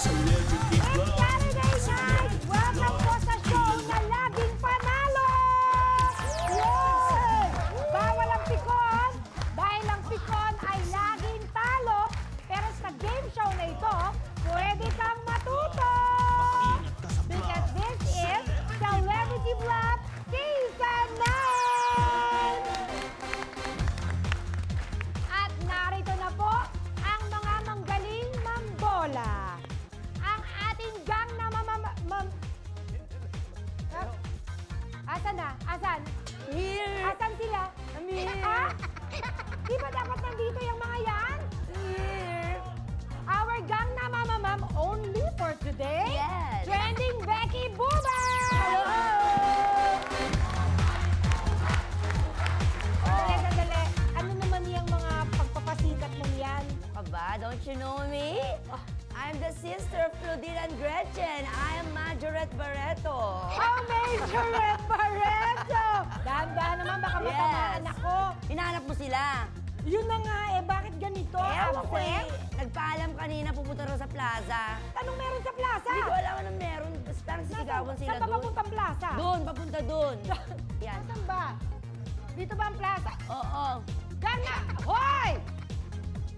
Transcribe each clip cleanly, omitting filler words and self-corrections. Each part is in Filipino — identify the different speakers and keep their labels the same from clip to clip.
Speaker 1: Saturday night! Welcome po sa show na laging panalo! Yay! Bawal ang pikon dahil ang pikon ay laging talo. Pero sa game show na ito, pwede kang matuto! Because this is Celebrity Bluff Season 9! At narito na po ang mga manggaling mambola. Ang ating gang na Asan na? Asan?
Speaker 2: Here!
Speaker 1: Asan sila?
Speaker 2: I'm here!
Speaker 1: Ah? Di ba dapat nandito yung mga yan?
Speaker 2: Here!
Speaker 1: Our gang na mamamam only for today.
Speaker 2: Yes!
Speaker 1: Trending Becky Bubay!
Speaker 2: Hello!
Speaker 1: Dali. Ano naman yung mga pagpapasikat mong yan?
Speaker 2: Aba, don't you know me? I'm the sister of Claudine and Gretchen. I am Majorette Barreto.
Speaker 1: Oh, Majorette Barreto! Dahan-dahan naman, baka matamaan ako.
Speaker 2: Hinahanap mo sila.
Speaker 1: Yun na nga eh, bakit ganito?
Speaker 2: Ewan ko
Speaker 1: Absent?
Speaker 2: Nagpaalam kanina, pupunta raw sa plaza.
Speaker 1: Anong meron sa plaza?
Speaker 2: Hindi ko alam anong meron. Basta nagsisigawan sila
Speaker 1: Saan pa
Speaker 2: doon.
Speaker 1: papuntang plaza?
Speaker 2: Doon, papunta doon. Yan.
Speaker 1: Saan ba? Dito ba ang plaza?
Speaker 2: Oo.
Speaker 1: Gana! Hoy!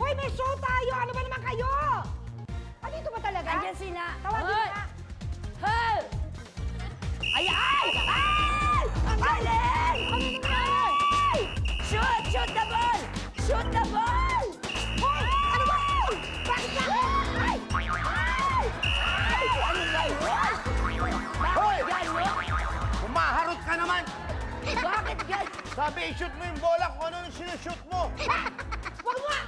Speaker 1: Hoy, may show tayo! Ano ba naman kayo? Ah, dito ba talaga?
Speaker 2: Andiyan sila.
Speaker 1: Tawagin
Speaker 2: Hoy!
Speaker 1: na.
Speaker 2: Hey! Ay! Ay! Ay! Ang galing!
Speaker 1: Ano naman?
Speaker 2: Ay! Shoot! Shoot the ball! Shoot the ball!
Speaker 1: Hoy! Ano ba? Bakit ba?
Speaker 2: Ay! Ay! Ay! Ano ba yun?
Speaker 3: Hoy!
Speaker 2: Bakit gano'n?
Speaker 3: Humaharot ka naman!
Speaker 2: Bakit gano'n?
Speaker 3: Sabi, i-shoot mo yung bola kung ano yung sinushoot mo.
Speaker 1: Wag mo nga!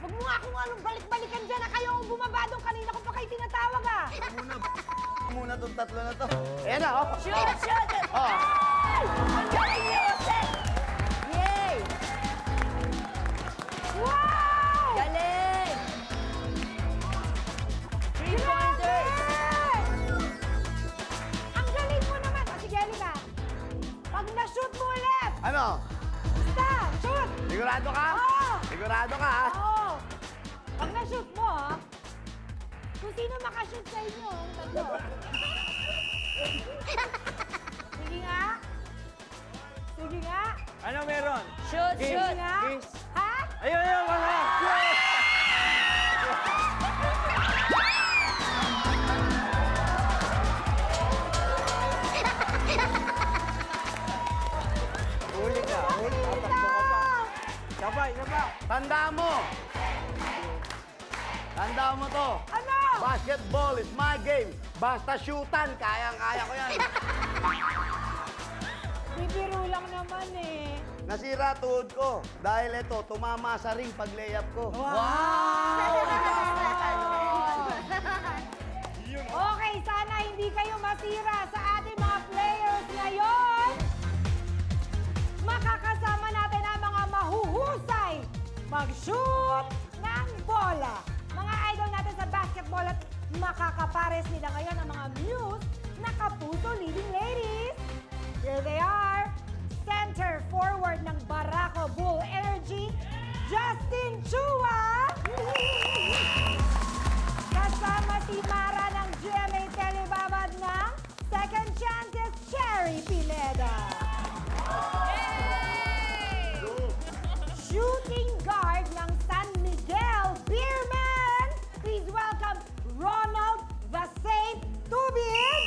Speaker 1: Wag mo nga kung anong balik-balikan dyan na kayo ang bumaba doon kanina ko pa kayo tinatawag ah!
Speaker 3: Muna itong tatlo na to. Ayan na, oh.
Speaker 2: Shoot! Shoot!
Speaker 3: Oh.
Speaker 2: Ay! Ang galing niyo, Jose! Yay!
Speaker 1: Wow!
Speaker 2: Galing! 3-pointers!
Speaker 1: Ang galing mo naman! O sige, Alina. Pag na-shoot mo ulit!
Speaker 3: Ano?
Speaker 1: Basta! Shoot!
Speaker 3: Sigurado ka?
Speaker 1: Oo!
Speaker 3: Sigurado ka, ha?
Speaker 1: Oo! Pag na-shoot mo, kung sino makashoot sa inyo, ang tatlo. Sige nga. Sige nga.
Speaker 4: Ano meron?
Speaker 2: Shoot!
Speaker 1: Sige
Speaker 2: Shoot!
Speaker 1: nga.
Speaker 4: Kiss.
Speaker 1: Ha?
Speaker 4: Ayun, mga! Huli ka, huli. Tatakbo ka pa. Sabay, sabay.
Speaker 3: Tandaan mo! Tandaan mo to.
Speaker 1: Ano?
Speaker 3: Basketball is my game. Basta shootan, kayang-kaya ko yan.
Speaker 1: Bibiro lang naman eh.
Speaker 3: Nasira tuhod ko. Dahil ito, tumama sa ring pag layup ko.
Speaker 1: Okay, sana hindi kayo masira sa ating mga players ngayon. Makakasama natin ang mga mahuhusay mag-shoot ng bola. Mga idol natin sa basketball at makakapares nila ngayon ang mga Muse na Kapuso leading ladies. Here they are. Center forward ng Barako Bull Energy, Justin Chua. Kasama si Mara ng GMA Telebabad ng Second Chances, Cherry Pineda. Shooting guard ng San Miguel Beerman. Please welcome Ronald the Saint Tubig.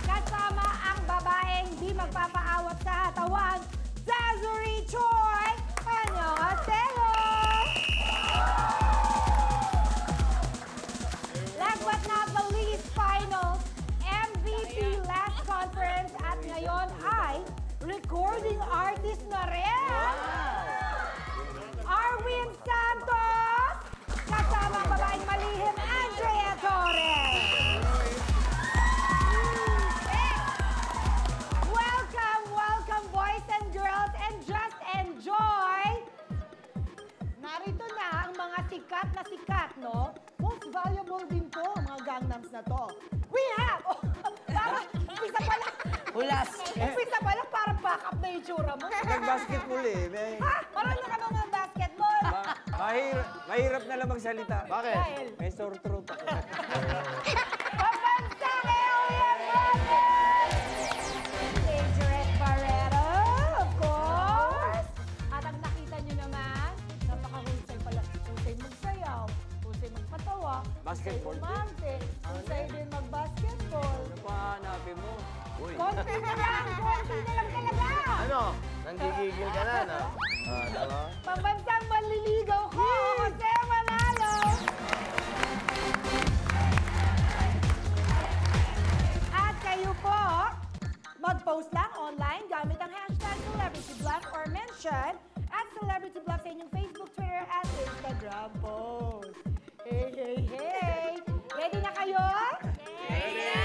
Speaker 1: Kasama ang babaeng di magpapaawat sa hatawan, Zazuri Choi. Annyeonghaseyo. Last but not the least, finals, MVP last conference at ngayon ay recording artist na rin. Arwin Santos. Kasama ang babaeng malihim, Andrea Torres. Welcome, boys and girls, and just enjoy. Narito na ang mga sikat, no? Most valuable din to, ang mga Gangnams na to. We have! Umpisa pa lang.
Speaker 2: Hulas!
Speaker 1: Umpisa pa lang, parang back up na yung tsura mo.
Speaker 4: Nag-basketball eh.
Speaker 1: Ha? Marunong ka ba mga basketball?
Speaker 4: Kahit Mahirap na lang magsalita.
Speaker 3: Bakit?
Speaker 1: Dahil,
Speaker 4: May sore throat ako.
Speaker 1: pambansang Alien Brothers! Majorette Barrero, of course! At ang nakita nyo naman, napakahusay pala. Husay magsayaw, husay magpatawa,
Speaker 4: Basketball
Speaker 1: husay umante, husay din mag-basketball.
Speaker 4: Ano pa hanapin mo?
Speaker 3: Uy.
Speaker 1: Konti na lang talaga!
Speaker 3: Ano? Nanggigigil ka na, no? Diba?
Speaker 1: Pambansang manliligaw ko, Jose Manalo! At kayo po, mag-post lang online gamit ang hashtag CelebrityBluff or mention at CelebrityBluff sa inyong Facebook, Twitter, at Instagram post. Hey, hey, hey! Ready na kayo? Ready na!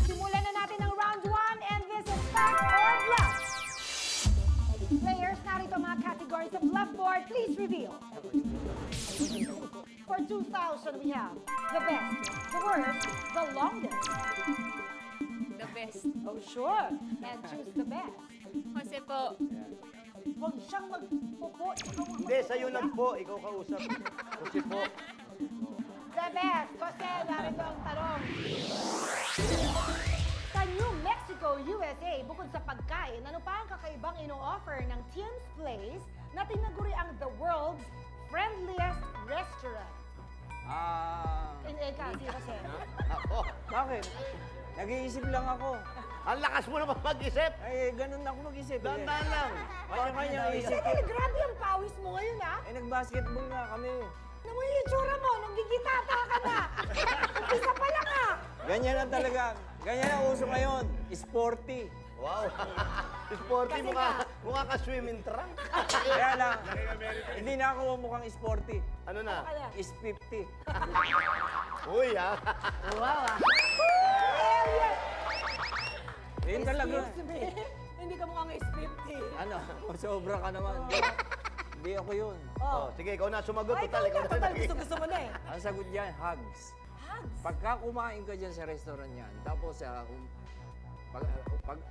Speaker 1: Simulan na natin ang round 1 and this is Fact or Bluff. Players, narito mga categories of Bluff board. Please reveal. For 2,000, we have the best, the worst, the longest.
Speaker 5: The best.
Speaker 1: Oh, sure. And choose the best.
Speaker 5: Kasi po,
Speaker 1: Huwag siyang magpupo.
Speaker 3: Hindi, sa'yo lang po. Ikaw kausap. Kasi po.
Speaker 1: The best. Kasi narito ang tanong. Sa New Mexico, USA, bukod sa pagkain, ano pa ang kakaibang ino-offer ng Tim's Place na tinaguri ang the world's friendliest restaurant? Kasi kasi.
Speaker 3: Ako.
Speaker 4: Bakit? Nag-iisip lang ako.
Speaker 3: Ang lakas mo naman mag-isip.
Speaker 4: Ay, ganun ako mag-isip.
Speaker 3: Dahan-dahan lang.
Speaker 4: Kanya-kanya isip.
Speaker 1: Kasi grabe ang pawis mo ngayon, ha?
Speaker 4: Eh, nag-basketball nga kami.
Speaker 1: Ano mo yung itsura mo? Nagigitata ka na. Umpisa pa lang, ha?
Speaker 4: Ganyan na talaga. Ganyan ang uso ngayon. Sporty.
Speaker 3: Wow. Sporty,
Speaker 1: Kasi
Speaker 3: mukha ka swimming trunk.
Speaker 4: Kaya lang, hindi na ako mukhang sporty.
Speaker 3: Ano na?
Speaker 1: Kaya.
Speaker 4: Is 50.
Speaker 3: Uy, ha?
Speaker 2: Wow, ah.
Speaker 1: Alien!
Speaker 4: Yun talaga.
Speaker 1: Hindi ka mukhang S50.
Speaker 4: Ano? Sobra ka naman. Hindi ako yun.
Speaker 3: Oh, sige, ikaw na sumagot.
Speaker 1: Ay,
Speaker 3: Total, ikaw na
Speaker 1: total.
Speaker 3: naging-
Speaker 1: Gusto mo na eh.
Speaker 4: Ang sagot dyan, hugs.
Speaker 1: Hugs.
Speaker 4: Pagka kumain ka dyan sa restaurant yan, tapos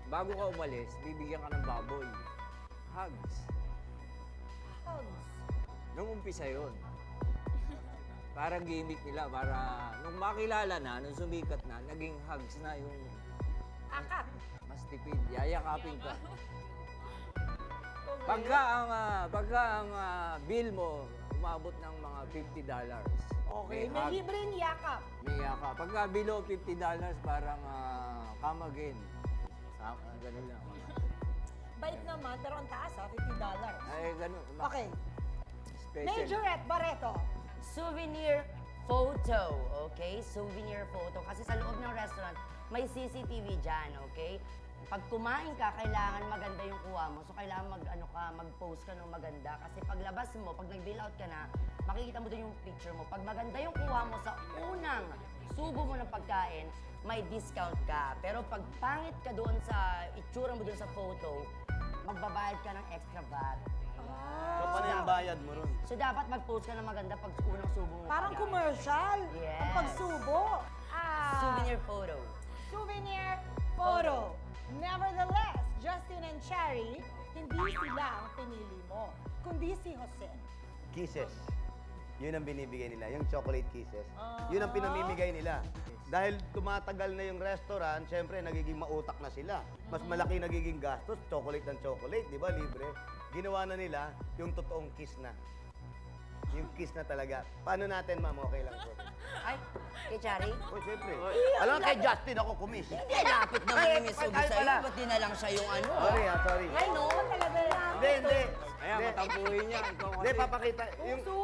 Speaker 4: bago ka umalis, bibigyan ka ng baboy. Hugs.
Speaker 1: Hugs.
Speaker 4: Nung umpisa yun. Parang gimmick nila, para nung makilala na, nung sumikat na, naging hugs na yung
Speaker 1: Akap.
Speaker 4: mas tipid. Yayakapin ka. Pagka ang bill mo, umabot ng mga $50.
Speaker 1: Okay, may
Speaker 4: hug,
Speaker 1: libreng yakap.
Speaker 4: may yaka. Pagka below $50, parang come again. Ganun lang.
Speaker 1: Bait naman, pero ang taas ha, $50.
Speaker 4: Ay, ganun.
Speaker 1: Okay.
Speaker 4: Special.
Speaker 1: Majorette Barreto.
Speaker 2: Souvenir photo, okay? Souvenir photo. Kasi sa loob ng restaurant, may CCTV dyan, okay? Pag kumain ka, kailangan maganda yung kuha mo. So, kailangan mag-post ka ng maganda. Kasi paglabas mo, pag nag-bill out ka na, makikita mo doon yung picture mo. Pag maganda yung kuha mo sa unang subo mo ng pagkain, may discount ka. Pero pag pangit ka doon sa itsura mo doon sa photo, magbabayad ka ng extra VAT.
Speaker 3: So, paano yung bayad mo ron?
Speaker 2: So, dapat mag-post ka ng maganda pag unang subo mo.
Speaker 1: Parang
Speaker 2: pagkain.
Speaker 1: commercial.
Speaker 2: Yes.
Speaker 1: Ang pagsubo.
Speaker 2: Souvenir photo.
Speaker 1: Souvenir photo. Nevertheless, Justin and Cherry, hindi sila ang pinili mo, kundi si Jose.
Speaker 3: Kisses. Yun ang binibigay nila, yung chocolate kisses. Yun ang pinamimigay nila. Dahil tumatagal na yung restaurant, syempre nagiging mautak na sila. Mas malaki nagiging gastos, chocolate ng chocolate, di ba, libre. Ginawa na nila yung totoong kiss na. Yung kiss na talaga. Paano natin, ma'am? Okay lang po.
Speaker 2: Ay, kay Chari?
Speaker 3: Oh, syempre. Alam mo, kay Justin ako kumis.
Speaker 2: Hindi, lapit naman yung misubo
Speaker 3: ay,
Speaker 2: sa'yo.
Speaker 3: pala.
Speaker 2: Ba't di na lang siya yung ano?
Speaker 3: Sorry, ha, sorry.
Speaker 2: Ay, no?
Speaker 1: Talaga yan.
Speaker 3: Hindi.
Speaker 4: Kaya
Speaker 3: Hindi.
Speaker 4: matampuhin niya. Ikaw kasi.
Speaker 3: Hindi, papakita. Yung,
Speaker 1: Puso.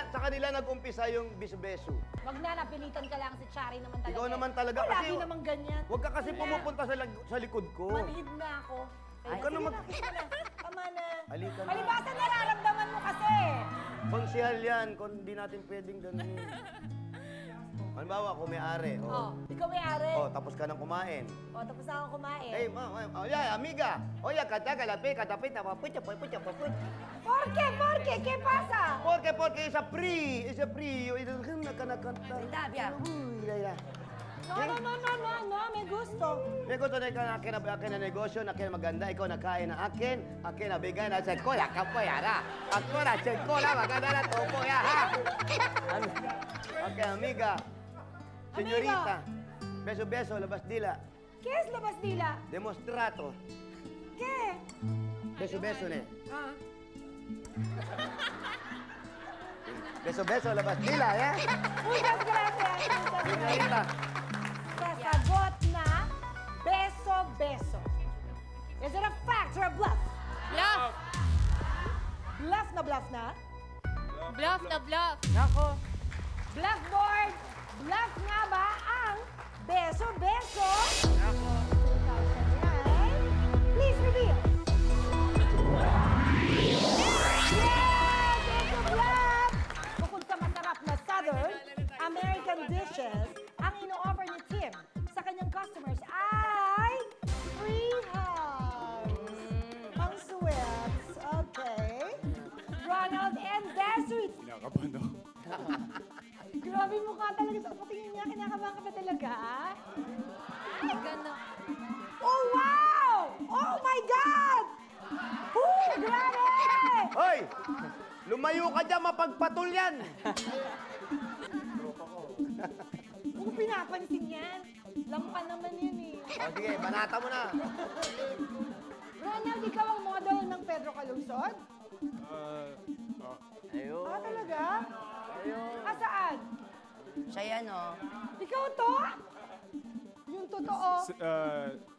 Speaker 3: sa kanila nag-umpisa yung bisu-besu.
Speaker 1: Wag na, napilitan ka lang si Cherry naman talaga.
Speaker 3: Ikaw naman talaga
Speaker 1: Ako
Speaker 3: kasi-
Speaker 1: lagi naman ganyan.
Speaker 3: Huwag ka kasi pumupunta sa likod ko.
Speaker 1: Manhid na ako.
Speaker 3: Huwag ka na mag...
Speaker 1: Sige na, tama na.
Speaker 3: Halika na.
Speaker 1: Palibasa nararamdaman mo kasi.
Speaker 3: Konsihal yan, kung hindi natin pwedeng ganun. Halimbawa, kung may are,
Speaker 1: Oh, ikaw may ari.
Speaker 3: tapos ka nang kumain.
Speaker 1: Oh, tapos na akong kumain.
Speaker 3: Hey, yeah, amiga. Oye, katapit, pucha.
Speaker 1: Porke, ¿qué pasa?
Speaker 3: Porque it's a free. It's a free.
Speaker 2: Salita, Bia.
Speaker 3: Uy, ya.
Speaker 1: No, may gusto.
Speaker 3: May gusto na ikaw na akin na negosyo, na akin na maganda, ikaw nagkain na akin na bigay na sa ko, yakap ko yara. Ako na, check ko na, maganda na topo ya, ha? Okay, amiga. Senyorita. Beso-beso, labas dila.
Speaker 1: ¿Qué es labas dila?
Speaker 3: Demostrato.
Speaker 1: ¿Qué?
Speaker 3: Beso-beso, ne.
Speaker 1: Ah.
Speaker 3: Beso-beso, labas dila, ya.
Speaker 1: Muchas gracias.
Speaker 3: Senyorita.
Speaker 1: Sasagot na beso-beso. Is it a fact or a bluff?
Speaker 5: Bluff!
Speaker 1: Bluff na bluff na?
Speaker 5: Bluff na bluff!
Speaker 4: Nako.
Speaker 1: Bluff board! Bluff nga ba ang beso-beso? 2009? Please reveal. Yes! It's a bluff! Bukod sa masarap na Southern American dishes, ang ino-offer ni Tim sa kanyang customers ay free hugs. Ang sweats. Okay. Ronald and Desiree.
Speaker 6: Kinakabahan ako.
Speaker 1: Grabe mukha talaga sa patingin niya. Kinakabahan ka ba talaga?
Speaker 5: Ganda.
Speaker 1: Oh, wow! Oh, my God! Oh, grabe!
Speaker 3: Hoy! Lumayo ka dyan, mapagpatol yan!
Speaker 1: Huwag mo pinapansin yan. Lampan naman yan eh.
Speaker 3: O sige, banata mo na.
Speaker 1: Ronald, ikaw ang model ng Pedro Calungsod?
Speaker 4: Ayun.
Speaker 1: Ah, talaga? Ah, saan?
Speaker 2: Siya yan, oh.
Speaker 1: Ikaw to? Yung totoo?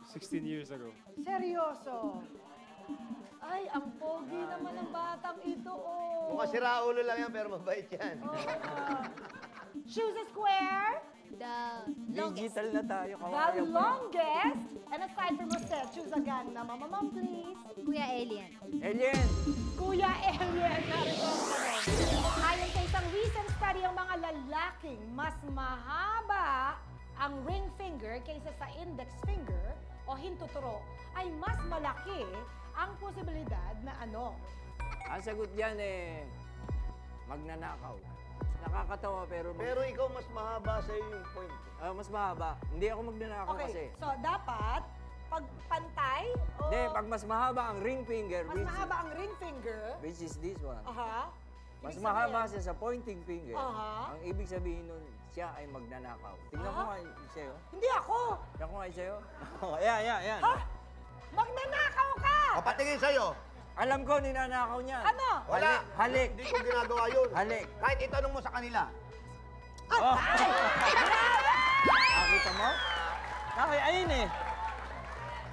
Speaker 6: 16 years ago.
Speaker 1: Seryoso? Ay, ang pogi naman ng batang ito, oh.
Speaker 3: Mukhang siraulo lang yan, pero mabait yan.
Speaker 1: Choose a square.
Speaker 5: The
Speaker 4: Digital na tayo.
Speaker 1: The
Speaker 4: Kawayan pa.
Speaker 1: longest. And aside from Rosette, choose a gun na mamamam, please.
Speaker 5: Kuya Alien.
Speaker 4: Alien.
Speaker 1: Kuya Alien, narito ang tanong. Ayon sa isang recent study, ang mga lalaking mas mahaba ang ring finger kaysa sa index finger o hintuturo ay mas malaki ang posibilidad na ano?
Speaker 4: Ang sagot dyan magnanakaw. Nakakatawa pero
Speaker 3: Pero ikaw mas mahaba sa yung point.
Speaker 4: mas mahaba. Hindi ako magnanakaw kasi.
Speaker 1: Okay, so dapat pag pantay o
Speaker 4: Hindi, pag mas mahaba ang ring finger,
Speaker 1: mas mahaba ang ring finger,
Speaker 4: which is this one.
Speaker 1: aha,
Speaker 4: Mas
Speaker 1: ibig
Speaker 4: mahaba
Speaker 1: sabihin-
Speaker 4: siya sa pointing finger.
Speaker 1: Aha.
Speaker 4: Ang ibig sabihin nun, siya ay magnanakaw. Tingnan ko
Speaker 1: Aha.
Speaker 4: nga sa'yo.
Speaker 1: Hindi ako.
Speaker 4: Tingnan ko nga sa'yo. Yan.
Speaker 1: Ha? Magnanakaw ka!
Speaker 3: Papatingin sa'yo.
Speaker 4: Alam ko, ninanakaw niya.
Speaker 1: Ano?
Speaker 3: Wala.
Speaker 4: Halik.
Speaker 3: Hindi ko ginagawa yun.
Speaker 4: Halik.
Speaker 3: Kahit itanong mo sa kanila.
Speaker 4: Oh. Nakita mo? Ayun eh.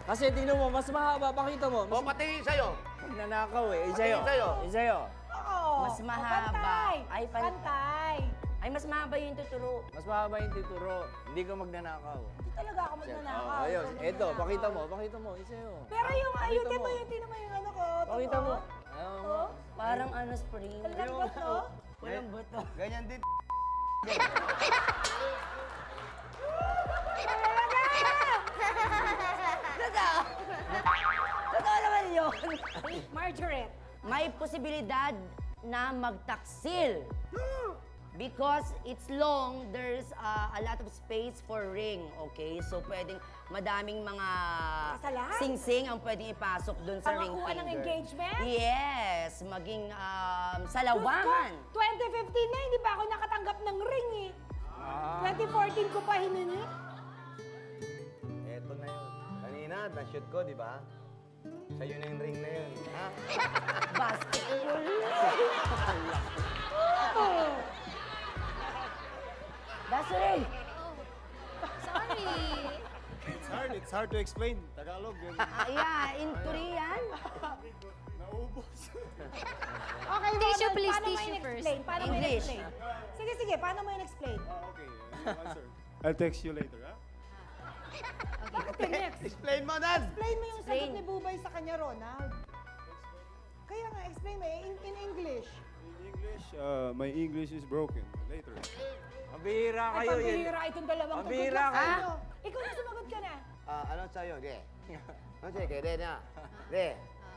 Speaker 4: Kasi tingnan mo, mas mahaba. Pakita mo.
Speaker 3: O patingin sa'yo.
Speaker 4: Magnanakaw eh.
Speaker 3: Patingin sa'yo.
Speaker 4: Sa'yo.
Speaker 1: Oo.
Speaker 2: Mas mahaba.
Speaker 1: Pantay.
Speaker 2: Ay,
Speaker 1: Pantay.
Speaker 2: Ay, mas mahaba yung tuturo.
Speaker 4: Mas mahaba yung tituro. Hindi ka magnanakaw.
Speaker 1: Hindi talaga ako magnanakaw.
Speaker 4: Ayun.
Speaker 1: Ikaw
Speaker 4: Ito,
Speaker 1: magnanakaw.
Speaker 4: pakita mo. Sa'yo.
Speaker 1: Pero yung ayutin mo,
Speaker 4: mo.
Speaker 1: yung tinan mo yung ano ko.
Speaker 4: Pakita mo.
Speaker 1: totoo.
Speaker 4: Ayun.
Speaker 1: Oh,
Speaker 2: Parang ano, spring.
Speaker 1: ang lambot, no?
Speaker 2: Walang buto.
Speaker 3: Ganyan din.
Speaker 2: Totoo. Totoo naman yun.
Speaker 1: Margaret.
Speaker 2: May posibilidad na magtaksil. Because it's long, there's a lot of space for ring, okay? So pwedeng madaming mga
Speaker 1: Kasalan?
Speaker 2: sing-sing ang pwedeng ipasok dun sa ring
Speaker 1: Pangakuha
Speaker 2: finger.
Speaker 1: ng engagement?
Speaker 2: Yes, maging
Speaker 1: Diyos
Speaker 2: salawangan.
Speaker 1: ko, 2015 na, hindi pa ako nakatanggap ng ring eh. 2014 ko pa hiningi.
Speaker 3: Eto na yun. Kanina, na-shoot ko, di ba? Sa'yo na yung ring na yun. Ha?
Speaker 2: Basketball. That's the ring.
Speaker 5: Sorry.
Speaker 6: It's hard to explain. Tagalog. Yun.
Speaker 2: Yeah, in Korean.
Speaker 6: Naubos.
Speaker 1: Okay,
Speaker 5: Tissue,
Speaker 1: Ronald,
Speaker 5: please,
Speaker 1: paano mo
Speaker 5: tissue
Speaker 1: in-explain?
Speaker 5: first.
Speaker 1: Paano mo
Speaker 2: English.
Speaker 1: in-explain? Sige, paano mo in-explain?
Speaker 6: Okay. Answer. I'll text you later, ha?
Speaker 1: Bakit ka next?
Speaker 3: Explain mo, Dad!
Speaker 1: Explain mo yung sagot
Speaker 2: Explain.
Speaker 1: ni Bubay sa kanya, Ronald. Kaya nga, explain mo in English.
Speaker 6: In English, my English is broken. Later.
Speaker 4: Mabihira
Speaker 1: Ay,
Speaker 4: kayo.
Speaker 1: pambihira itong dalawang
Speaker 4: Pambihira
Speaker 1: tugot
Speaker 4: ka.
Speaker 1: sa'yo. Ikaw na sumagot ka na.
Speaker 3: Ano sa'yo? De. Ano sa'yo? De na. De.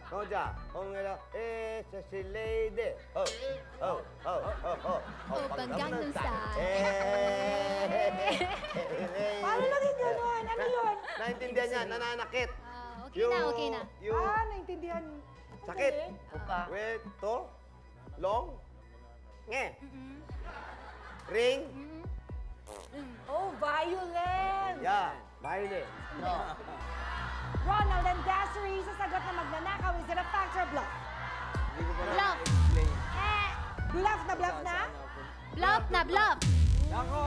Speaker 3: Kung dyan. Kung nila, sa si lady. Oh.
Speaker 5: Oppa Gangnam Style.
Speaker 1: Paano
Speaker 3: Naintindihan niya, nananakit.
Speaker 5: Okay na, okay na.
Speaker 3: Yung
Speaker 1: Naintindihan.
Speaker 3: sakit.
Speaker 2: Upa.
Speaker 3: With to, long, nge. Ring,
Speaker 1: Oh, violent!
Speaker 3: yeah, violent.
Speaker 2: No.
Speaker 1: Ronald and Desiree sa sagot na magnanakaw, is it a fact or bluff?
Speaker 4: Hindi ko pa na
Speaker 5: Bluff.
Speaker 4: explain.
Speaker 1: Bluff na bluff na?
Speaker 5: Bluff na bluff.
Speaker 4: Nako!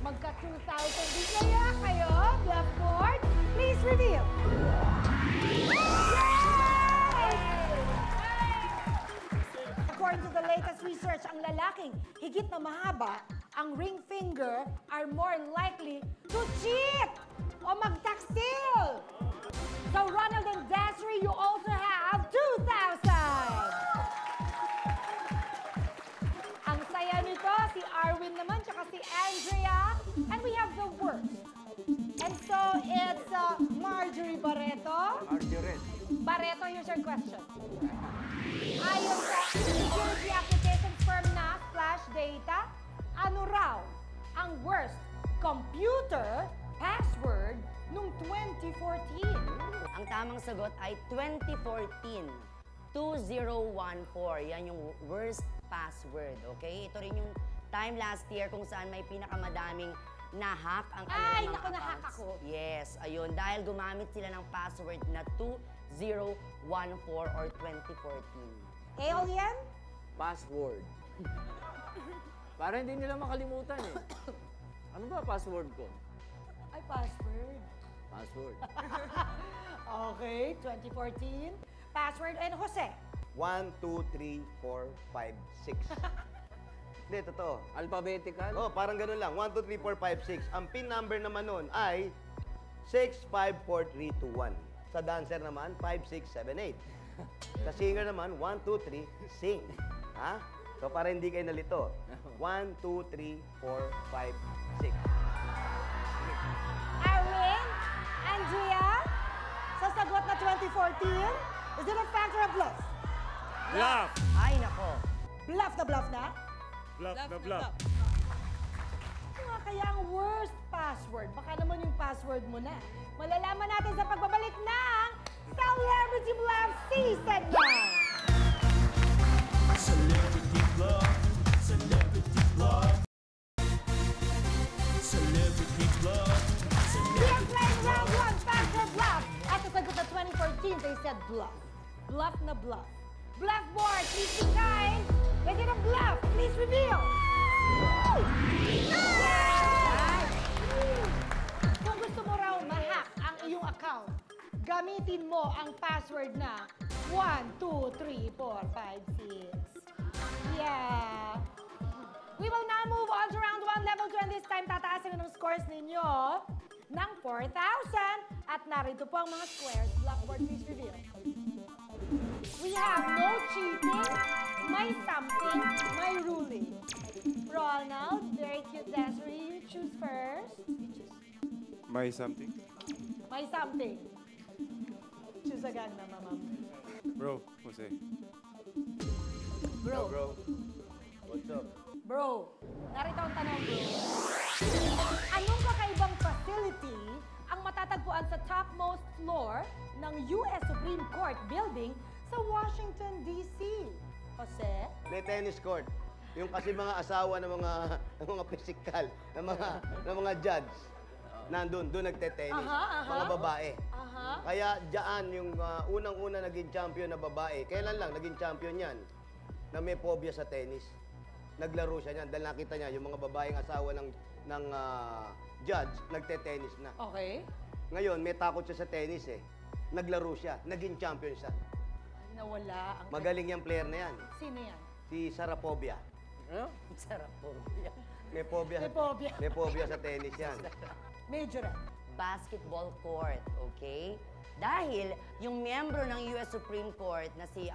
Speaker 1: Magka-2,000 din kaya kayo, bluff board. Please reveal. According to the latest research, ang lalaking higit na mahaba ang ring finger are more likely to cheat o magtaksil. So Ronald and Desiree, you also have 2,000. Ang saya nito, si Arwin naman, tsaka si Andrea. And we have the worst. And so it's Marjorie Barreto.
Speaker 4: Arjuret.
Speaker 1: Barreto, here's your question. Ayon sa security applications firm na Flash Data, ano raw ang worst computer password nung 2014?
Speaker 2: Ang tamang sagot ay 2014. 2014. Yan yung worst password, okay? Ito rin yung time last year kung saan may pinakamadaming na-hack ang kanilang
Speaker 1: Ay,
Speaker 2: mga
Speaker 1: naku, na-hack
Speaker 2: accounts.
Speaker 1: ako.
Speaker 2: Yes, ayun. Dahil gumamit sila ng password na 2014 or 2014.
Speaker 1: Alien?
Speaker 4: Password. Para hindi nila makalimutan eh. Ano ba password ko?
Speaker 1: Ay, password.
Speaker 4: Password.
Speaker 1: Okay, 2014. Password and Jose.
Speaker 3: 1, 2, 3, 4, 5, 6. Hindi, totoo.
Speaker 4: Alphabetical?
Speaker 3: Oh, parang ganun lang. 1, 2, 3, 4, 5, 6. Ang pin number naman nun ay 6, 5, 4, 3, 2, 1. Sa dancer naman, 5, 6, 7, 8. Sa singer naman, 1, 2, 3, sing. Ha? So, para hindi kayo nalito. 1, 2, 3, 4, 5, 6.
Speaker 1: Arwin? Andrea? Sa sagot na 2014, is it a fact or a bluff?
Speaker 6: Bluff!
Speaker 2: Ay, nako.
Speaker 1: Bluff na bluff na?
Speaker 6: Bluff na bluff.
Speaker 1: Ano nga kaya ang worst password? Baka naman yung password mo na. Malalaman natin sa pagbabalik ng Celebrity Bluff Season 9!
Speaker 7: Celebrity Bluff, Celebrity Bluff, Celebrity Bluff,
Speaker 1: We are playing round 1, fact or bluff. At sa sagot na 2014, they said bluff. Bluff na bluff. Bluff board, please be kind. Is it a bluff? Please reveal. Yes! Kung gusto mo raw ma-hack ang iyong account, gamitin mo ang password na 1, 2, 3, 4, 5, 6. Yeah. We will now move on to round 1, level 2, and this time tataasin na ng scores ninyo ng 4,000. At narito po ang mga squares. Blackboard, please reveal. We have no cheating, may something, may ruling. Ronald, very cute Desiree, you choose first. You choose.
Speaker 6: May something?
Speaker 1: May something. Choose again na, mama.
Speaker 6: Bro, Jose.
Speaker 1: Bro.
Speaker 3: Bro, what's up?
Speaker 1: Bro, narito ang tanong, bro. Anong kakaibang facility ang matatagpuan sa topmost floor ng US Supreme Court building sa Washington, D.C.? Jose?
Speaker 3: May tennis court. Yung kasi mga asawa ng mga physical, ng mga judge. Nandun, doon nagte-tennis. Mga babae.
Speaker 1: Aha.
Speaker 3: Kaya diyan yung unang-una naging champion na babae. Kailan lang naging champion yan? Na may phobia sa tennis. Naglaro siya niyan dahil nakita niya yung mga babaeng asawa ng judge nagte-tennis na.
Speaker 1: Okay.
Speaker 3: Ngayon, may takot siya sa tennis eh. Naglaro siya, naging champion siya.
Speaker 1: Ay, nawala ang...
Speaker 3: Magaling yung player na yan.
Speaker 1: Sino yan?
Speaker 3: Si Sharapova.
Speaker 4: Ano?
Speaker 2: Sarap po.
Speaker 3: May phobia.
Speaker 1: May phobia.
Speaker 3: May phobia sa tennis yan.
Speaker 1: Major.
Speaker 2: Basketball court, okay? Dahil yung miyembro ng US Supreme Court na si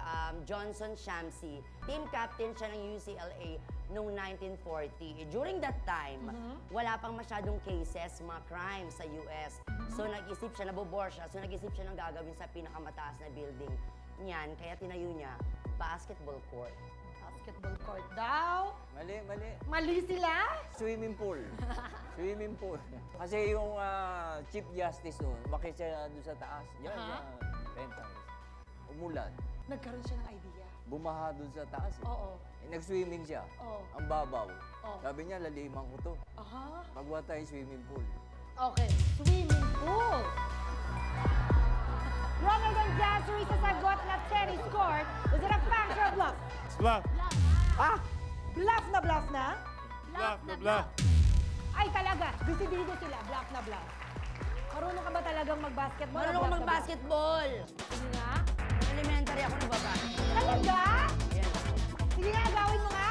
Speaker 2: Johnson Shamsi, team captain siya ng UCLA noong 1940. During that time, wala pang masyadong cases, mga crimes sa US. So nag-isip siya, nabobore siya, so nag-isip siya ng gagawin sa pinakamataas na building niyan. Kaya tinayo niya, basketball court.
Speaker 1: basketball court daw.
Speaker 4: Mali, mali.
Speaker 1: Mali sila?
Speaker 4: Swimming pool. Swimming pool. Kasi yung Chief Justice noon, bakit siya doon sa taas? Yan,
Speaker 1: Aha.
Speaker 4: penthouse. Umulan.
Speaker 1: Nagkaroon siya ng idea.
Speaker 4: Bumaha doon sa taas. Eh.
Speaker 1: Oo.
Speaker 4: Nag-swimming siya.
Speaker 1: Oo.
Speaker 4: Ang babaw.
Speaker 1: Oo.
Speaker 4: Sabi niya, laliman ko to.
Speaker 1: Aha.
Speaker 4: Pagwa tayo swimming pool.
Speaker 1: Okay, swimming pool. Ronald and Jassery sa sagot na tennis court. Is it a fact or a bluff?
Speaker 6: It's bluff.
Speaker 1: Ah! Bluff na bluff na?
Speaker 6: Bluff na bluff.
Speaker 1: Ay talaga, bisidido sila, bluff na bluff. Marunong ka ba talagang mag-basketball?
Speaker 2: Marunong ako mag-basketball.
Speaker 1: Sige nga.
Speaker 2: Nung elementary ako nagbabasketball.
Speaker 1: Talaga?
Speaker 2: Yan.
Speaker 1: Sige nga, gawin mo nga.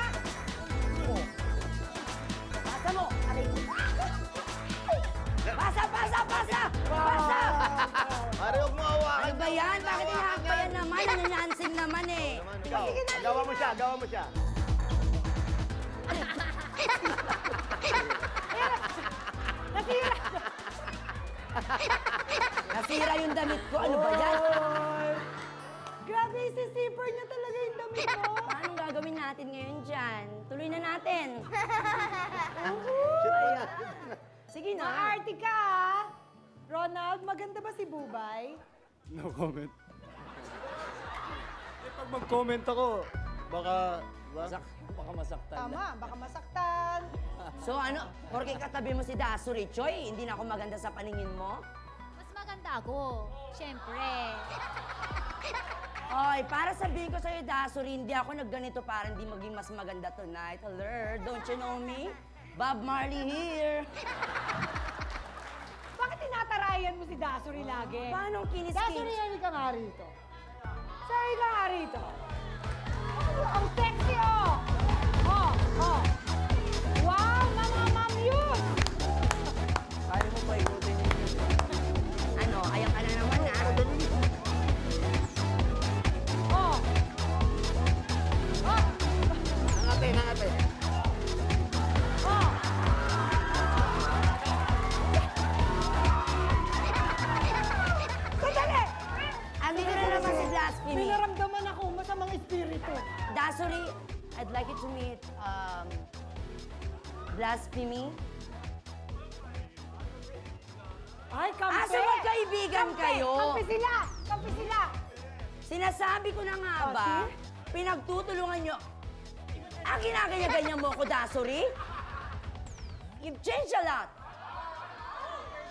Speaker 2: Pasa mo! Aray ko. Pasa, pasa, pasa! Pasa!
Speaker 3: Pare, huwag mo hawakan.
Speaker 2: Ano ba yan? Bakit inahakbayan naman? Nanyanyansing naman eh.
Speaker 3: Naman, ikaw. Gawa mo siya, gawa mo siya.
Speaker 1: Nasira.
Speaker 2: Nasira yung damit ko. Ano ba yan?
Speaker 1: Ay, grabe, isisipper niya talaga yung damit mo.
Speaker 2: Paano gagawin natin ngayon dyan? Tuloy na natin.
Speaker 3: Shoot mo na.
Speaker 2: Sige na.
Speaker 1: Maarte ka, ah. Ronald, maganda ba si Bubay?
Speaker 6: No comment. Eh, pag mag-comment ako, baka, diba?
Speaker 4: Baka masaktan na.
Speaker 1: Tama, baka masaktan.
Speaker 2: So ano, porque katabi mo si Dasuri, Choy, hindi na ako maganda sa paningin mo?
Speaker 5: Mas maganda ako. Siyempre.
Speaker 2: Oy, para sabihin ko sa'yo, Dasuri, hindi ako nagganito para hindi maging mas maganda tonight. Hello, don't you know me? Bob Marley here.
Speaker 1: Bakit tinatarayan mo si Dasuri lagi?
Speaker 2: Paano
Speaker 1: Dasuri,
Speaker 2: kinis-kinis?
Speaker 1: hindi ka nga rito. Sorry ka nga rito. Ang sexy, oh! Oh, oh. Wow, mga mamyus!
Speaker 4: Kaya mo pa ikutin yung video.
Speaker 2: Ano, ayan ka na naman ah.
Speaker 1: Oh! Oh!
Speaker 3: Nangate, nangate.
Speaker 1: Oh! Sandali!
Speaker 2: Andito na naman si Blasphemy.
Speaker 1: May naramdaman ako masamang espiritu.
Speaker 2: Dasuri, I'd like you to meet, Blasphemy.
Speaker 1: Ay, kampi!
Speaker 2: Ah, so magkaibigan
Speaker 1: Kampi!
Speaker 2: kayo?
Speaker 1: Kampi sila! Kampi sila!
Speaker 2: Sinasabi ko na nga
Speaker 1: Oh,
Speaker 2: ba,
Speaker 1: see?
Speaker 2: pinagtutulungan nyo. Ang ginaganya-ganyan mo ko, Dasuri? You've changed a lot.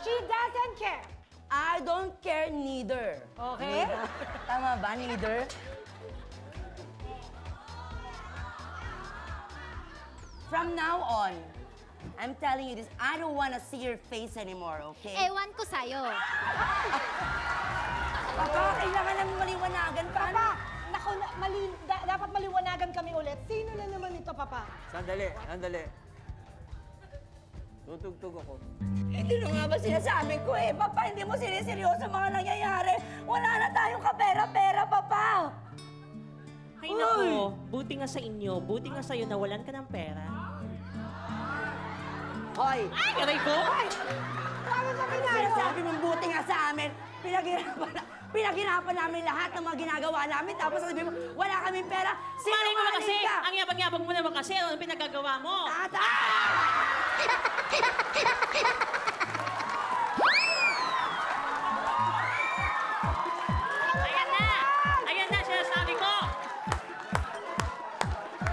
Speaker 1: She doesn't care.
Speaker 2: I don't care neither.
Speaker 1: Okay?
Speaker 2: Neither. Tama ba, neither? From now on, I'm telling you this, I don't wanna see your face anymore, okay?
Speaker 5: Ewan ko sa'yo.
Speaker 2: Papa, kailangan namin maliwanagan. Paano?
Speaker 1: Papa, naku, dapat maliwanagan kami ulit. Sino na naman ito, Papa?
Speaker 4: Sandali, sandali. Tutugtog ako.
Speaker 2: Hindi na nga ba sinasabi ko eh, Papa, hindi mo siniseryoso mga nangyayari. Wala na tayong kapera-pera, Papa.
Speaker 8: Ay nako, buti nga sa inyo, buti nga sa'yo nawalan ka ng pera.
Speaker 2: Hoy,
Speaker 8: Ay, aray ko!
Speaker 1: Paano sa
Speaker 2: sinasabi mong buti nga sa amin, pinaghirapan namin lahat ng mga ginagawa namin, tapos sabi mo, wala kaming pera.
Speaker 8: Malay mo na kasi,
Speaker 2: Sinungaling ka!
Speaker 8: ang yabang-yabang mo naman kasi, ano pinagagawa mo?
Speaker 2: Tata!
Speaker 8: Ayan na, sinasabi ko!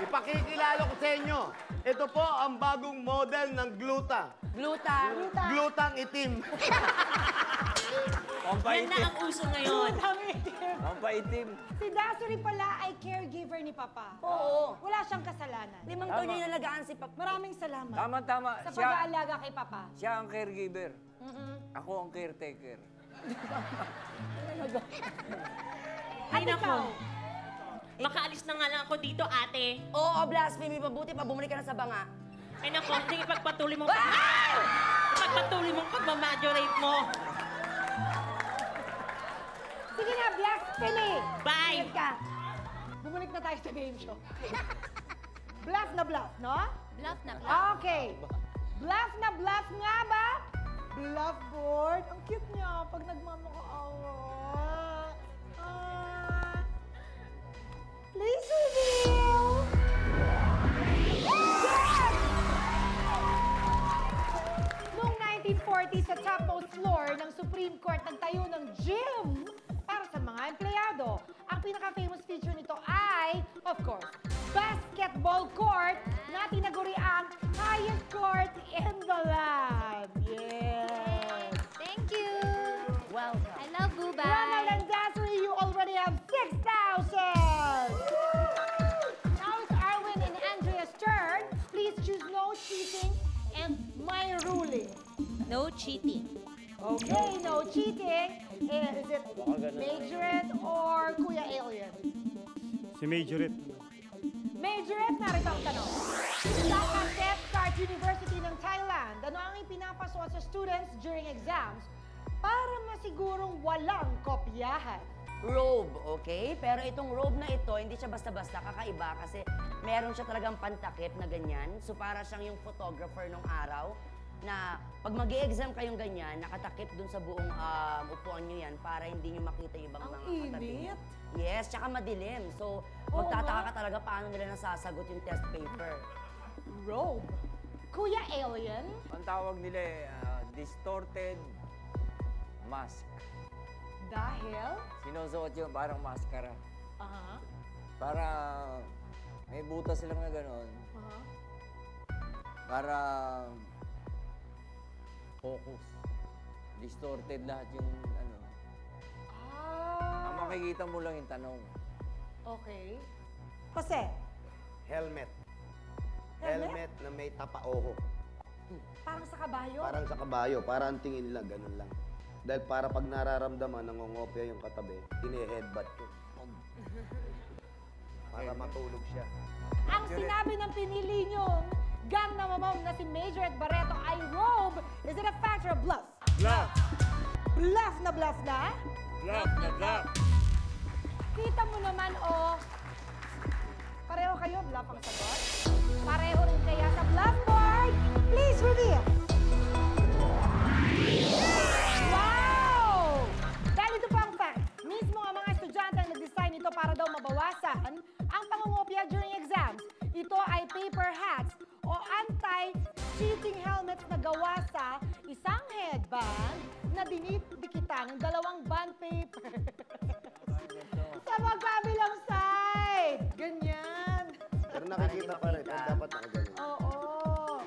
Speaker 3: Ipakikilala ko sa inyo. Ito po ang bagong model ng gluta.
Speaker 2: Gluta.
Speaker 3: Glutang itim.
Speaker 8: Yan na ang uso ngayon.
Speaker 4: Pampaitim.
Speaker 1: Si Dasuri pala ay caregiver ni Papa.
Speaker 2: Oo.
Speaker 1: Wala siyang kasalanan.
Speaker 2: 5 taon niya nalagaan si Papa.
Speaker 1: Maraming salamat
Speaker 4: Tama, tama.
Speaker 1: sa
Speaker 4: Siya,
Speaker 1: pag-aalaga kay Papa.
Speaker 4: siya ang caregiver. Ako ang caretaker.
Speaker 1: At
Speaker 8: Ay, nako.
Speaker 1: ikaw,
Speaker 8: Makaalis na nga lang ako dito, ate.
Speaker 2: Oo, Blasphemy, mabuti pa, bumalik ka na sa banga.
Speaker 8: Ay nako, hindi ipagpatuloy mong ipagpatuloy mong pagmamajorate mo.
Speaker 1: sige na, Blasphemy!
Speaker 8: Bye!
Speaker 2: Ingat ka.
Speaker 1: Bumalik na tayo sa game show. Bluff na bluff, no?
Speaker 5: Bluff na bluff.
Speaker 1: Okay. Bluff na bluff nga ba? Bluff board. Ang cute niya pag nagmamakaawa. Please reveal. Supreme Court nagtayo ng gym para sa mga empleyado. Ang pinaka-famous feature nito ay, of course, basketball court na tinaguri ang highest court in the land. Yes!
Speaker 5: Thank you.
Speaker 2: Welcome.
Speaker 5: I love
Speaker 1: Ronald
Speaker 5: Gubay.
Speaker 1: and Desiree, you already have 6,000! Now it's Arwin and Andrea's turn. Please choose no cheating and my ruling.
Speaker 5: No cheating.
Speaker 1: Okay, no cheating. Is it Majorette or Kuya Alien?
Speaker 6: Si Majoret.
Speaker 1: Majorette, narito ang tanong. Sa Cadet Start University ng Thailand, ano ang ipinapaso sa students during exams para masigurong walang kopyahan?
Speaker 2: Robe, okay? Pero itong robe na ito, hindi siya basta-basta kakaiba kasi meron siya talagang pantakip na ganyan. So para siyang yung photographer nung araw na pag mag-exam kayong ganyan, nakatakip dun sa buong upuan nyo yan para hindi nyo makita yung ibang
Speaker 1: Ang
Speaker 2: mga katabi nyo.
Speaker 1: init.
Speaker 2: Yes, tsaka madilim. So
Speaker 1: Oo
Speaker 2: magtataka
Speaker 1: nga.
Speaker 2: ka talaga paano nila nasasagot yung test paper.
Speaker 1: Robe. Kuya Alien?
Speaker 4: Ang tawag nila distorted mask.
Speaker 1: Dahil?
Speaker 4: Sinusuot yun parang maskara.
Speaker 1: Aha.
Speaker 4: Para may butas silang na gano'n.
Speaker 1: Aha.
Speaker 4: Para focus. Distorted lahat yung ano. Ang
Speaker 1: Ah.
Speaker 4: makikita mo lang yung tanong.
Speaker 1: Okay. Jose?
Speaker 3: Helmet.
Speaker 1: Helmet?
Speaker 3: Helmet na may tapaoho.
Speaker 1: Parang sa kabayo?
Speaker 3: Parang sa kabayo, para ang tingin nila, ganun lang. Dahil para pag nararamdaman, nangongopya yung katabi, tine-headbutt ko. Para matulog siya.
Speaker 1: Ang sinabi ng pinili niyong gang na mamam na si Majorette Barreto ay robe. Is it a fact or a bluff?
Speaker 6: Bluff!
Speaker 1: Bluff na bluff na?
Speaker 6: Bluff na bluff!
Speaker 1: Kita mo naman, oh. Pareho kayo, bluff ang sagot. Pareho rin kaya sa bluff board. Please reveal. Wow! Dahil ito pa ang fact. Mismo ang mga estudyante ang nag-design nito para daw mabawasan ang pangungopia during exams. Ito ay paper hats o anti-cheating helmets na gawa sa isang headband na dinidikitan ng dalawang bond paper. Sa magkabilang side. Ganyan.
Speaker 3: Pero nakikita pa rin, pero dapat nakaganon.
Speaker 1: Oo.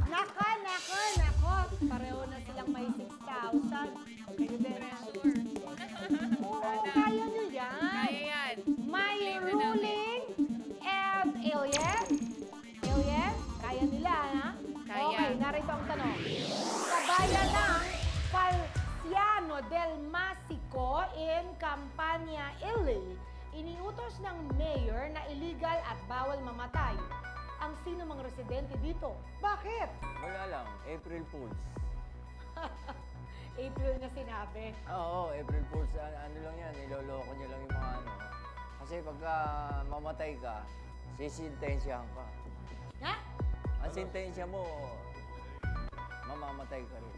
Speaker 1: Nako. Pareho na silang may 6,000. Kayo din. Oo, kaya nyo yan.
Speaker 9: Kaya yan.
Speaker 1: May ruling and alien. Alien, kaya nila, ha?
Speaker 9: Kaya.
Speaker 1: Okay, narito ang tanong. Sa bayan ng Falciano del Masico in Campania, Italy, iniutos ng mayor na illegal at bawal mamatay ang sino mang residente dito. Bakit?
Speaker 4: Wala lang, April Fools.
Speaker 1: April na sinabi.
Speaker 4: Oo, April Fools, ano lang yan, niloloko nyo lang yung mga ano. Kasi pagka mamatay ka, sisintensyahan ka.
Speaker 1: Ha?
Speaker 4: Ang sintensya mo, mamamatay ka rin.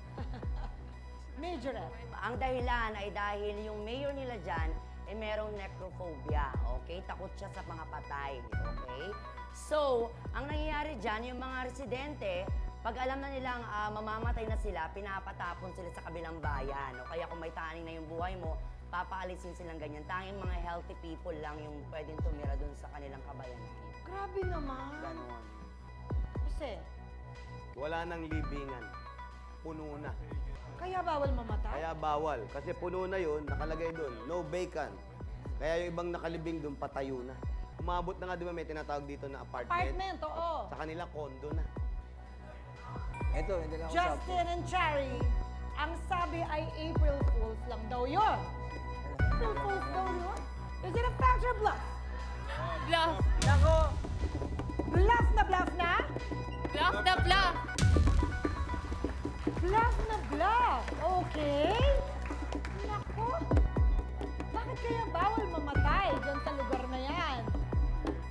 Speaker 1: Majorette.
Speaker 2: Ang dahilan ay dahil yung mayor nila dyan ay merong necrophobia, okay? Takot siya sa mga patay, okay? So, ang nangyayari dyan, yung mga residente, pag alam na nilang mamamatay na sila, pinapatapon sila sa kabilang bayan. O kaya kung may taning na yung buhay mo, papaalisin silang ganyan. Tanging mga healthy people lang yung pwedeng tumira dun sa kanilang kabayanan.
Speaker 1: Grabe naman.
Speaker 2: Ganon.
Speaker 1: Kasi,
Speaker 3: Wala nang libingan. Puno na.
Speaker 1: kaya bawal mamatay?
Speaker 3: Kaya bawal. Kasi puno na yun, nakalagay doon, no vacant. Kaya yung ibang nakalibing doon, patayo na. Umabot na nga, di ba, may tinatawag dito na apartment.
Speaker 1: Apartment, oo.
Speaker 3: Sa kanila, condo na.
Speaker 4: Ito, hindi lang ako
Speaker 1: Justin and Cherry, ang sabi ay April Fools lang daw yun. April Fools daw yun? Is it a fact or bluff?
Speaker 9: Bluff.
Speaker 1: Nako! Bluff na bluff na?
Speaker 9: Bluff na bluff.
Speaker 1: Bluff na bluff. Okay. Nako. Bakit kaya bawal mamatay dyan sa lugar na yan?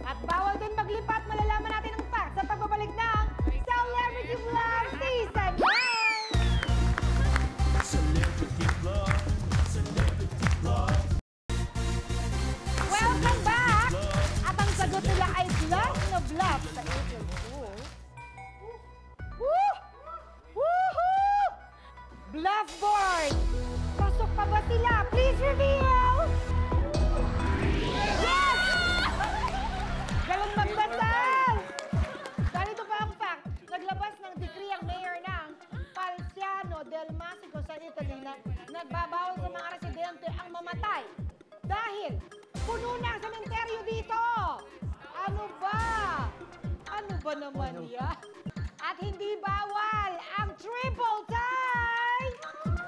Speaker 1: At bawal din maglipat. Malalaman natin ang facts sa pagbabalik ng Celebrity Vlog Season 9!
Speaker 7: Celebrity Vlog. Celebrity Vlog.
Speaker 1: Welcome back! At ang sagot nila ay bluff na bluff sa April Fool. Woo! Woohoo! Bluff board! naman yan. At hindi bawal ang triple tie!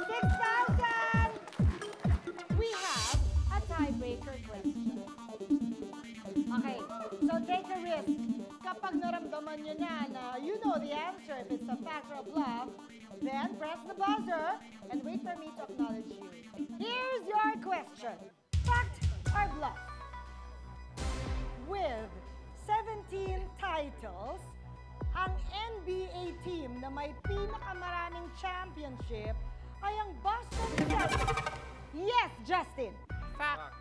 Speaker 1: 6,000! We have a tiebreaker question. Okay, so take a risk. Kapag naramdaman nyo na you know the answer, if it's a fact or a bluff, then press the buzzer and wait for me to acknowledge you. Here's your question. Fact or bluff? With 17 titles, ang NBA team na may pinakamaraming championship ay ang Boston Celtics. Yes, Justin.
Speaker 9: Fact.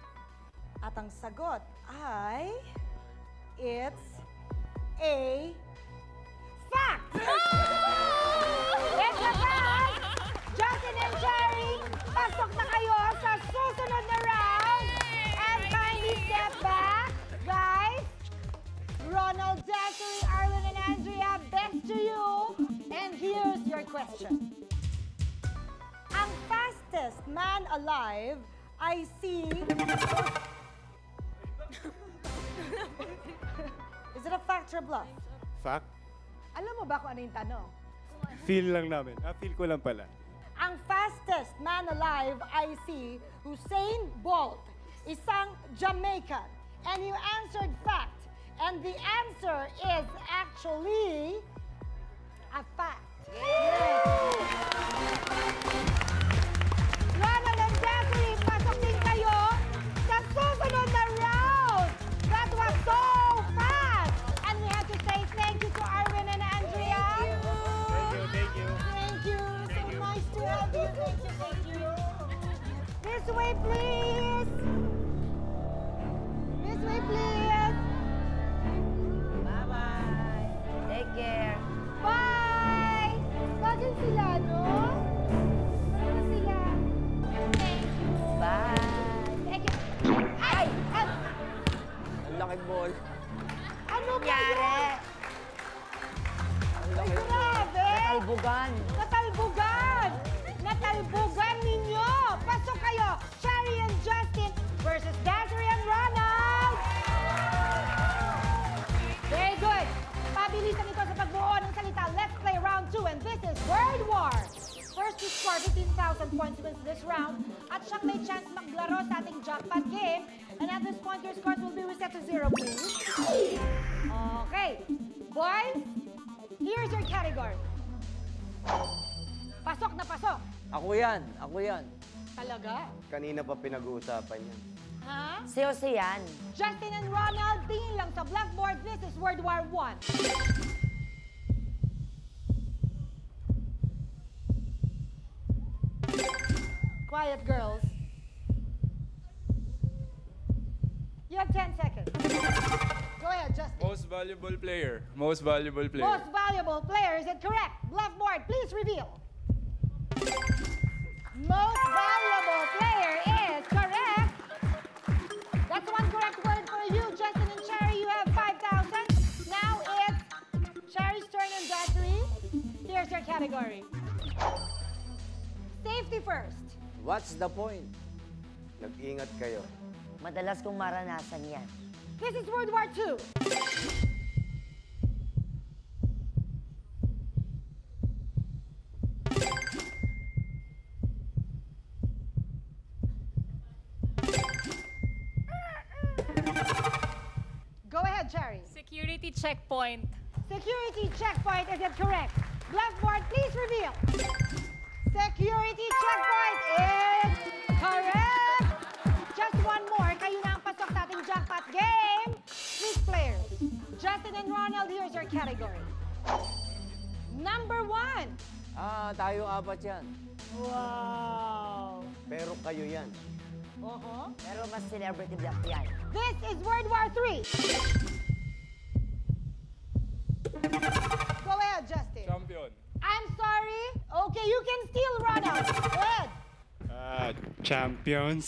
Speaker 1: At ang sagot ay, it's a fact! It's a fact! Justin and Cherry, pasok na kayo sa susunod na round. And kindly step back, guys. Ronald, Desiree, Arlen, and Andrea, best to you. And here's your question. Ang fastest man alive ay si... Is it a fact or bluff?
Speaker 6: Fact?
Speaker 1: Alam mo ba kung ano yung tanong?
Speaker 6: Feel lang namin. Feel ko lang pala.
Speaker 1: Ang fastest man alive ay si Usain Bolt, isang Jamaican. And you answered fact. And the answer is actually a fact. Ronald and Desiree, pasok din kayo sa susunod na round. That was so fast. And we have to say thank you to Arvin and Andrea.
Speaker 6: Thank you.
Speaker 1: Thank you. So nice to have you. Thank you. This way, please. This way, please.
Speaker 2: Bye-bye. Take care.
Speaker 1: Bye! Bagay sila, no? Bagay sila. Thank you.
Speaker 2: Bye.
Speaker 1: Thank you. Ay!
Speaker 4: Ang laki ball.
Speaker 1: Ano ba
Speaker 2: Nangyari.
Speaker 1: yan?
Speaker 4: Ang
Speaker 1: Ay,
Speaker 4: laki ball.
Speaker 1: grabe!
Speaker 2: Talbugan.
Speaker 1: Natalbugan! Natalbugan ninyo! Pasok kayo! Cherry and Justin versus Desiree and Ronald! Very good! Pabilisan ito sa pagbuo ng salita. Let's play round 2 and this is Word War! First to score 15,000 points wins this round at siyang may chance maglaro sa ating jackpot game. And at this point, your scores will be reset to 0, please. Okay. Boys, here's your category. Pasok na pasok.
Speaker 4: Ako yan. Ako yan.
Speaker 1: Talaga?
Speaker 3: Kanina pa pinag-uusapan yan.
Speaker 1: Ha?
Speaker 2: Si yan.
Speaker 1: Justin and Ronald, tingin lang sa blackboard. This is Word War 1. Quiet, girls. You have 10 seconds. Go ahead, Justin.
Speaker 6: Most valuable player. Most valuable player.
Speaker 1: Most valuable player, is it correct? Blackboard, please reveal. Most valuable player is correct. That's one correct word for you, Justin and Cherry. You have 5,000. Now it's Cherry's turn and Desiree. Here's your category. Safety first.
Speaker 4: What's the point?
Speaker 3: Nag-ingat kayo.
Speaker 2: Madalas kong maranasan yan.
Speaker 1: This is World War II. Go ahead, Cherry.
Speaker 9: Security checkpoint.
Speaker 1: Security checkpoint, is it correct? Blackboard, please reveal. Security checkpoint is correct. Just one more. Kayo na ang pasok sa ating jackpot game. Please, players. Justin and Ronald, here's your category. Number 1.
Speaker 4: Tayo apat yan.
Speaker 1: Wow.
Speaker 3: Pero kayo yan.
Speaker 2: Pero mas celebrity black yan.
Speaker 1: This is World War 3. Go ahead, Justin.
Speaker 6: Champion.
Speaker 1: I'm sorry. Okay, you can steal, Ronald. Go ahead.
Speaker 6: Champions.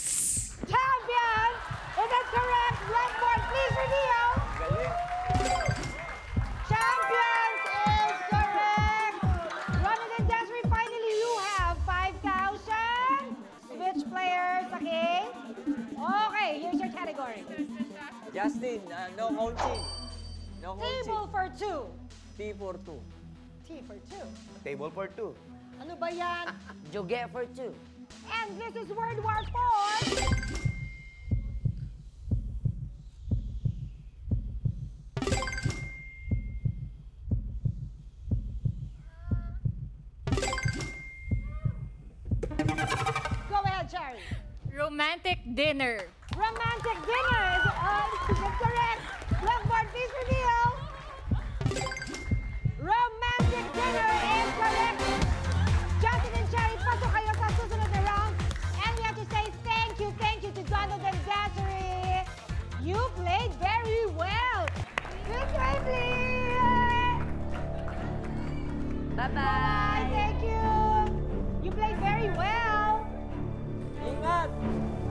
Speaker 1: Champions! Is that correct? Blackboard, please reveal.
Speaker 4: Galing.
Speaker 1: Champions is correct. Ronald and Desiree, finally you have 5,000. Switch players, okay? Okay, here's your category.
Speaker 4: Justin, no coaching. No coaching.
Speaker 1: Table for 2.
Speaker 4: T for 2.
Speaker 1: T for 2.
Speaker 3: Table for two.
Speaker 1: Ano ba yan?
Speaker 2: Joget for 2.
Speaker 1: And this is Word War 4. Go ahead, Jerry.
Speaker 9: Romantic dinner.
Speaker 1: Romantic dinner is correct. Blackboard, please reveal. Romantic dinner is correct. Justin and Cherry, pasok kayo sa susunod na round. And we have to say thank you to Donald and Desiree. You played very well. This way, please.
Speaker 2: Bye-bye!
Speaker 1: Bye, thank you. You played very well.
Speaker 4: Ingat!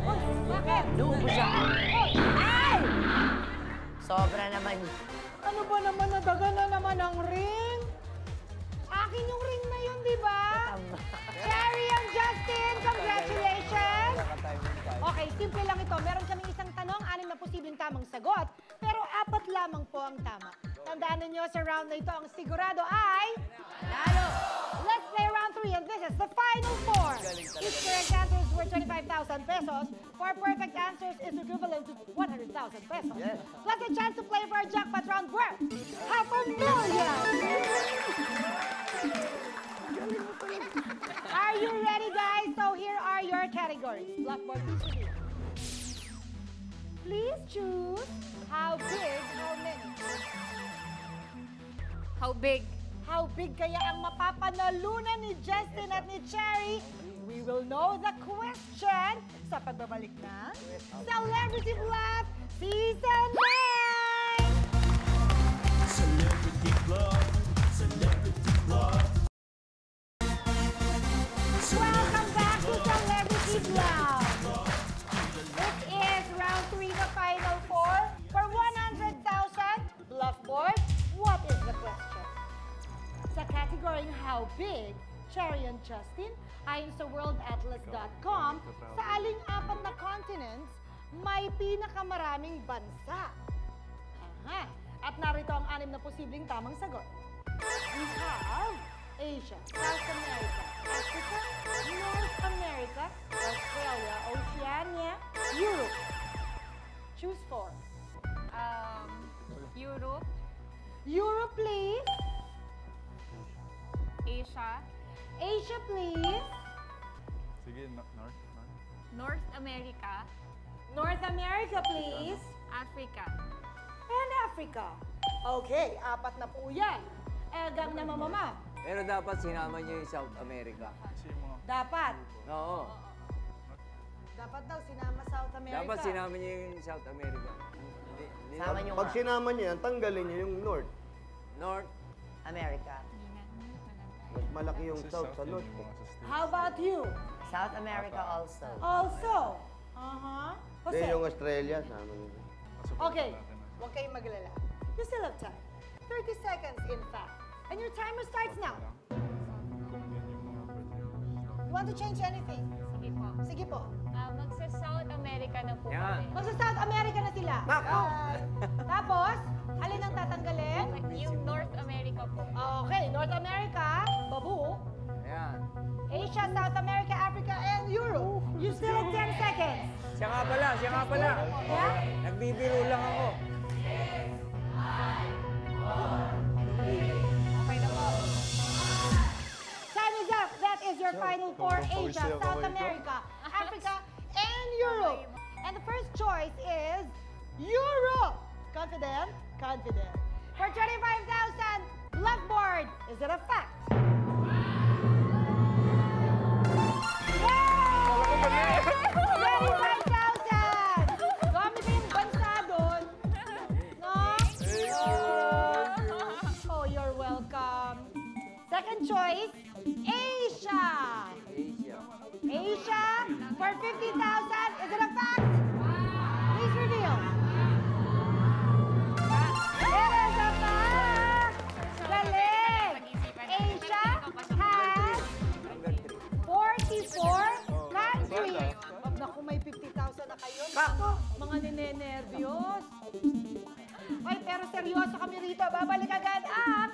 Speaker 1: Uy, bakit?
Speaker 2: Lubo siya.
Speaker 1: Uy, ay!
Speaker 2: Sobra naman.
Speaker 1: Ano ba naman, nadaga na naman ang ring? Akin yung ring na yun, di ba? Cherry and Justin, congratulations! Okay, simple lang ito. Meron kaming isang tanong, 6 na posibleng tamang sagot, pero 4 lamang po ang tama. Tandaan ninyo, sa round na ito, ang sigurado ay...
Speaker 2: Lalo!
Speaker 1: Let's play round 3, and this is the final 4. Each correct answer is worth 25,000 pesos. 4 perfect answers is equivalent to 100,000 pesos.
Speaker 3: Yes.
Speaker 1: Plus a chance to play for a jackpot round worth $500,000. Are you ready, guys? So here are your categories. Blackboard, please reveal. Please choose how big, how many.
Speaker 9: How big?
Speaker 1: How big kaya ang mapapanalunan ni Justin at ni Cherry? We will know the question sa pagbabalik ng Celebrity Bluff Season 9!
Speaker 7: Celebrity Bluff. Celebrity Bluff.
Speaker 1: Welcome back to Celebrity Bluff! This is round 3, the final 4. For 100,000, Bluff Board, what is the question? Sa category How Big, Cherry and Justin, ayon sa worldatlas.com, sa aling 4 na continents, may pinakamaraming bansa. Aha. At narito ang 6 na posibleng tamang sagot. We have Asia, South America, Africa, North America, Australia, Oceania, Europe. Choose 4.
Speaker 9: Europe,
Speaker 1: Europe, please.
Speaker 9: Asia,
Speaker 1: Asia, please.
Speaker 6: Sige, North.
Speaker 9: North America,
Speaker 1: North America, please.
Speaker 9: Africa.
Speaker 1: And Africa. Okay, 4 na po yan. Egang na mama.
Speaker 4: Pero dapat sinama niyo yung South America.
Speaker 1: Dapat.
Speaker 4: Oo.
Speaker 1: Dapat daw sinama South America.
Speaker 4: Dapat sinama niyo yung South America. Hindi
Speaker 2: Sama niyo
Speaker 3: Pag
Speaker 2: nga.
Speaker 3: sinama niyo yan, tanggalin niyo yung North.
Speaker 4: North.
Speaker 2: America.
Speaker 3: Mas malaki yung South sa North.
Speaker 1: How about you?
Speaker 2: South America also.
Speaker 1: Also.
Speaker 3: Hindi
Speaker 1: Jose.
Speaker 3: yung Australia, sama niyo.
Speaker 1: Okay, huwag kayong maglala. You still have time. 30 seconds, in fact. And your timer starts now. You want to change anything?
Speaker 9: Sige po.
Speaker 1: Sige po.
Speaker 9: Magsa-South America na po
Speaker 4: Yan.
Speaker 9: kami.
Speaker 1: Magsa South America na sila. Tapos, alin ang tatanggalin?
Speaker 9: Yung North America po.
Speaker 1: Okay, North America, Babu.
Speaker 4: Ayan.
Speaker 1: Asia, South America, Africa, and Europe. You still have 10 seconds.
Speaker 4: Siya nga pala.
Speaker 1: Yeah?
Speaker 4: Nagbibiro lang ako.
Speaker 9: Okay na po.
Speaker 1: Time is up. That is your final 4. Asia, South America, Africa, and Europe. And the first choice is Europe. Confident? Confident. For 25,000, Blackboard, is it a fact? Yay! 25,000! Gamit na yung bansa doon. No? Oh, you're welcome. Second choice, Asia. Asia, for 50,000, is it a fact? Please reveal. It is a fact! Galing! Asia has 44 countries. Naku, may 50,000 na kayo. Naku, mga ninenervyos. Ay, pero seryoso kami rito. Babalik agad ang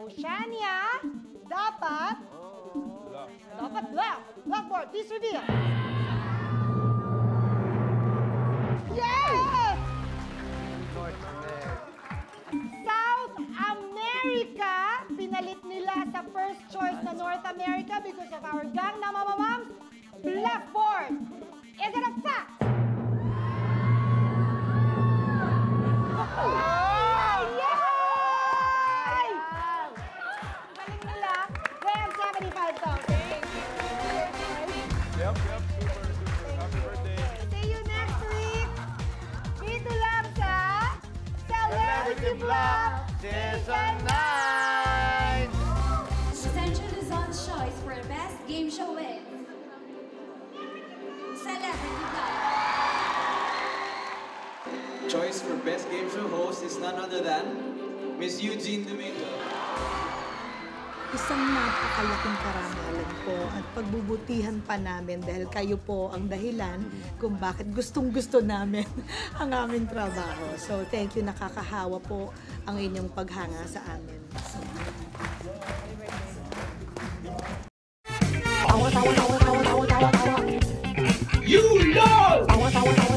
Speaker 1: Shania, dapat black. Blackboard, please reveal. Yes!
Speaker 3: North America.
Speaker 1: South America, pinalit nila sa first choice na North America because of our gang na mamamams. Blackboard. Is it a fact? Oh, yay! Galing nila. They have 75,000.
Speaker 6: Yep, super. Happy birthday.
Speaker 1: See you next week. Dito lang sa Celebrity Vlog
Speaker 3: Season 9!
Speaker 10: Central Luzon's choice for the best game show is Celebrity Vlog.
Speaker 11: Choice for best game show host is none other than Miss Eugene Domingo.
Speaker 12: Isang napakalaking karangalan po at pagbubutihan pa namin dahil kayo po ang dahilan kung bakit gustong-gusto namin ang aming trabaho. So thank you, nakakahawa po ang inyong paghanga sa amin.
Speaker 7: You know!